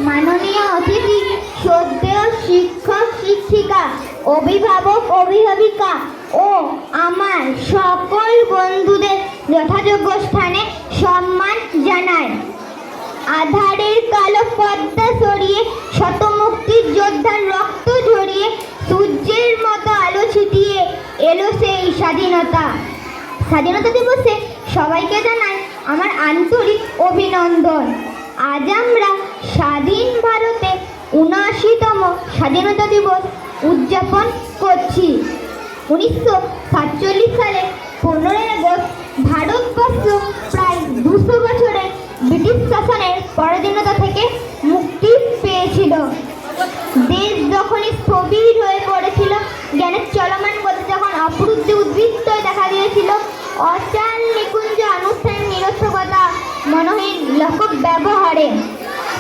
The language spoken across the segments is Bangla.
মাননীয় অতিথি, শ্রদ্ধেয় শিক্ষক শিক্ষিকা, অভিভাবক অভিভাবিকা ও আমার সকল বন্ধুদের যথাযোগ্য স্থানে সম্মান জানাই। আধারের কালো পর্দা সরিয়ে শত মুক্তির যোদ্ধার রক্ত ঝরিয়ে সূর্যের মতো আলো ছিটিয়ে এলো সেই স্বাধীনতা। স্বাধীনতা দিবসে সবাইকে জানাই আমার আন্তরিক অভিনন্দন। আজ আমরা স্বাধীন ভারতে ৭৯তম স্বাধীনতা দিবস উদযাপন করছি। ১৯৪৭ সালে ১৫ই আগস্ট ভারতবর্ষ প্রায় ২০০ বছরের ব্রিটিশ শাসনের পরাধীনতা থেকে মুক্তি পেয়েছিল। দেশ যখনই স্থবির হয়ে পড়েছিল, জ্ঞানের চলমান গতি যখন অবরুদ্ধে উদ্বৃত্ত দেখা দিয়েছিল, অচাল নিকুঞ্জ আনুষ্ঠানিক নিরর্থকতা মনহীন লোক ব্যবহারে,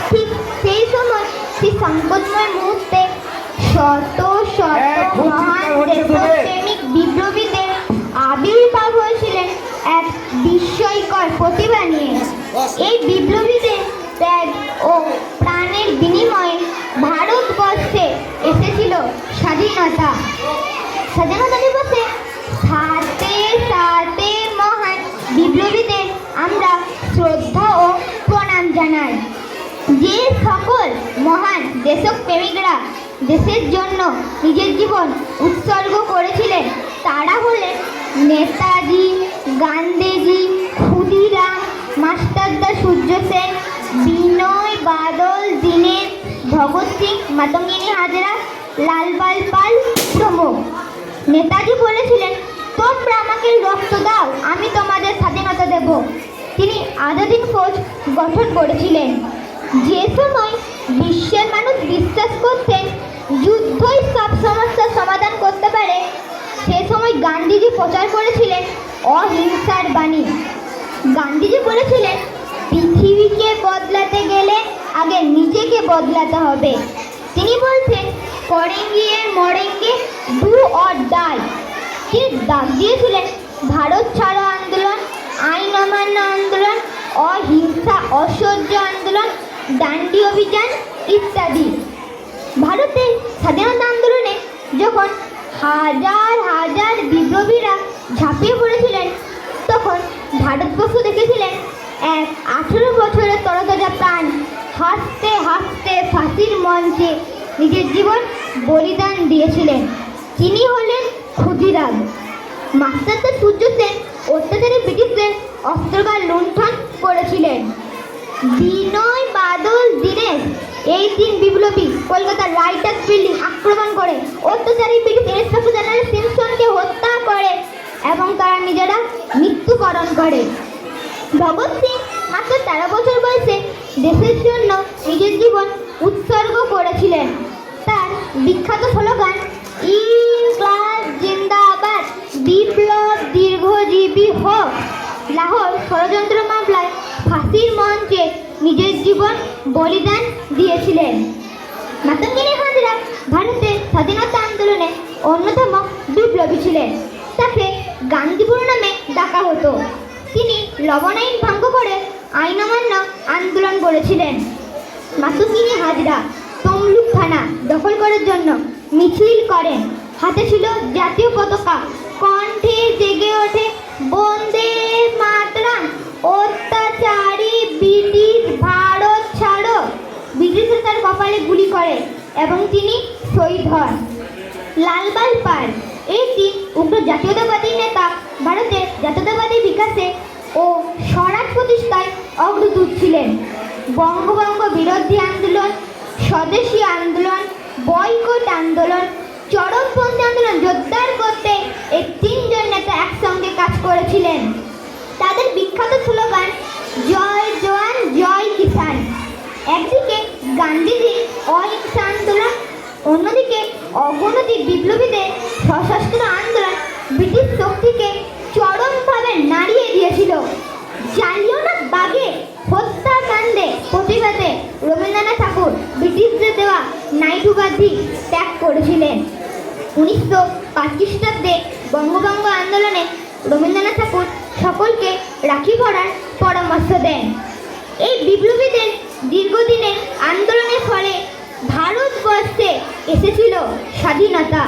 ঠিক সেই সময় সেই সংকটময় মুহূর্তে শত শত মহান দেশপ্রেমিক বিপ্লবীদের আবির্ভাব হয়েছিলেন এক বিস্ময়কর প্রতিভা নিয়ে। এই বিপ্লবীদের ত্যাগ ও প্রাণের বিনিময়ে ভারতবর্ষে এসেছিল স্বাধীনতা। স্বাধীনতা দিবসে সাথে সাথে মহান বিপ্লবীদের আমরা শ্রদ্ধা ও প্রণাম জানাই। যে সকল মহান দেশপ্রেমিকরা দেশের জন্য নিজের জীবন উৎসর্গ করেছিলেন তারা হলেন নেতাজি, গান্ধীজি, ক্ষুদিরাম, মাস্টারদা সূর্য সেন, বিনয় বাদল দীনেশ, ভগৎ সিং, মাতঙ্গিনী হাজরা, লালবাল পাল প্রমুখ। নেতাজি বলেছিলেন, তোমরা আমাকে রক্ত দাও, আমি তোমাদের স্বাধীনতা দেব। তিনি আজাদিন ফৌজ গঠন করেছিলেন। যে সময় বিশ্বের মানুষ বিশ্বাস করতেন যুদ্ধই সব সমস্যার সমাধান করতে পারে, সে সময় গান্ধীজি প্রচার করেছিলেন অহিংসার বাণী। গান্ধীজি বলেছিলেন, পৃথিবীকে বদলাতে গেলে আগে নিজেকে বদলাতে হবে। তিনি বলছেন, করেঙ্গে মরেঙ্গে, ডু অর ডাই। তিনি ডাক দিয়েছিলেন ভারত ছাড়ো আন্দোলন, আইন অমান্য আন্দোলন, অহিংসা অসহ্য আন্দোলন, ডান্ডি অভিযান ইত্যাদি। ভারতের স্বাধীনতা আন্দোলনে যখন হাজার হাজার বিপ্লবীরা ঝাঁপিয়ে পড়েছিলেন, তখন ভারতবর্ষ দেখেছিলেন এক 18 বছরের তরতাজা প্রাণ হাসতে হাসতে ফাঁসির মঞ্চে নিজের জীবন বলিদান দিয়েছিলেন। তিনি হলেন ক্ষুদিরাম। মাস্টারদা সূর্য সেন অত্যাচারী ব্রিটিশদের অস্ত্রগার লুণ্ঠন করেছিলেন। বিনয় বাদল দীনেশ এই 3 বিপ্লবী কলকাতার রাইটার্স বিল্ডিং আক্রমণ করে অত্যাচারী ব্রিটিশ ইন্সপেক্টর জেনারেল সিমসনকে হত্যা করে এবং তারা নিজেরা মৃত্যুবরণ করে। ভগৎ সিং মাত্র 13 বছর বয়সে দেশের জন্য নিজের জীবন উৎসর্গ করেছিলেন। তার বিখ্যাত স্লোগান ইনকলাব জিন্দাবাদ, বিপ্লব দীর্ঘজীবী হোক। লাহোর ষড়যন্ত্র মামলায় ফাঁসির মঞ্চে নিজের জীবন বলিদান দিয়েছিলেন। মাতঙ্গিনী হাজরা ভারতের স্বাধীনতা আন্দোলনে অন্যতম বিপ্লবী ছিলেন। তাকে গান্ধীপুর নামে ডাকা হতো। তিনি লবণ আইন ভঙ্গ করে আইন অমান্য আন্দোলন করেছিলেন। মাতঙ্গিনী হাজরা তমলুক থানা দখল করার জন্য মিছিল করেন। হাতে ছিল জাতীয় পতাকা, কণ্ঠে জেগে ওঠে বন্দে মাতরম, অত্যাচারী ব্রিটিশ ভারত ছাড়ো। ব্রিটিশরা তার কপালে গুলি করে এবং তিনি শহীদ হন। লালবাল পাল এই 3 উগ্র জাতীয়তাবাদী নেতা ভারতের জাতীয়তাবাদী বিকাশে ও স্বরাজ প্রতিষ্ঠায় অগ্রদূত ছিলেন। বঙ্গভঙ্গ বিরোধী আন্দোলন, স্বদেশী আন্দোলন, বয়কট আন্দোলন, চরমপন্থী আন্দোলন জোরদার করতে এই 3 জন নেতা একসঙ্গে কাজ করেছিলেন। তাদের বিখ্যাত স্লোগান জয় জওয়ান জয় কিষান। একদিকে গান্ধীজি অহিংসা আন্দোলন, অন্যদিকে অগণিত বিপ্লবীদের সশস্ত্র আন্দোলন ব্রিটিশ শক্তিকে চরমভাবে নাড়িয়ে দিয়েছিল। জালিয়ানওয়ালাবাগে হত্যাকাণ্ডে প্রতিবাদে রবীন্দ্রনাথ ঠাকুর ব্রিটিশদের দেওয়া নাইট উপাধি ত্যাগ করেছিলেন। 1905 খ্রিস্টাব্দে বঙ্গভঙ্গ আন্দোলনে রবীন্দ্রনাথ ঠাকুর সকলকে রাখি পরার পরামর্শ দেন। এই বিপ্লবীদের দীর্ঘদিনের আন্দোলনের ভারতবর্ষে এসেছিল স্বাধীনতা।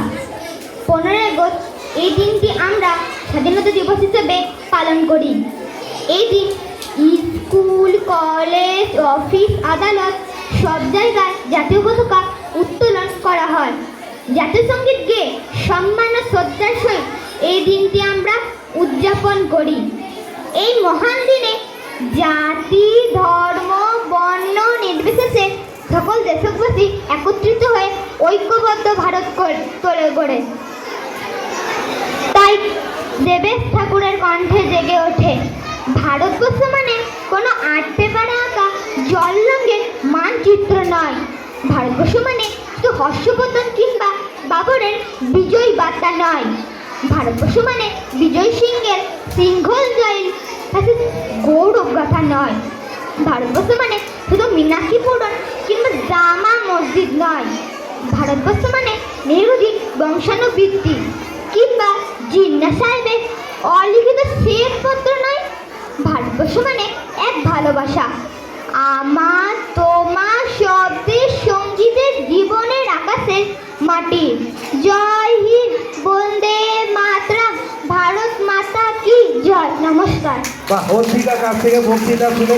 15ই আগস্ট এই দিনটি আমরা স্বাধীনতা দিবস হিসেবে পালন করি। এই দিন স্কুল, কলেজ, অফিস, আদালত সব জায়গায় জাতীয় পতাকা উত্তোলন করা হয়। জাতীয় সঙ্গীত গেয়ে সম্মান ও শ্রদ্ধার সহিত এই দিনটি আমরা উদযাপন করি। এই মহান দিনে জাতি, ধর্ম, বর্ণ নির্বিশেষে সকল দেশবাসী একত্রিত হয়ে ঐক্যবদ্ধ ভারত গড়ে। তাই দেবেশ ঠাকুরের কণ্ঠে জেগে ওঠে, ভারতবর্ষ মানে কোনো আর্ট পেপারে আঁকা জল রঙের মানচিত্র নয়। ভারতবর্ষ মানে শুধু হর্ষবর্ধন কিংবা বাবরের বিজয় বার্তা নয়। ভারতবর্ষ মানে বিজয় সিংহের সিংহল জয়ের কাছে গৌরব গাথা নয়। ভারতবর্ষ মানে শুধু মীনাক্ষী পূরণ কিংবা জামা মসজিদ নয়। ভারতবর্ষ মানে নেহরুজির বংশানুবৃত্তি কিংবা জিন্না সাহেবের অলিখিত শ্বেতপত্র নয়। ভারতবর্ষ মানে এক ভালোবাসা, আমার তোমার শব্দের সঙ্গীতের জীবনের আকাশের মাটি। জয় হিন্দ, বন্দে মাতরম, ভারত মাতা কি জয়। নমস্কার। বা অর্পিতার কাছ থেকে বক্তৃতা শুনে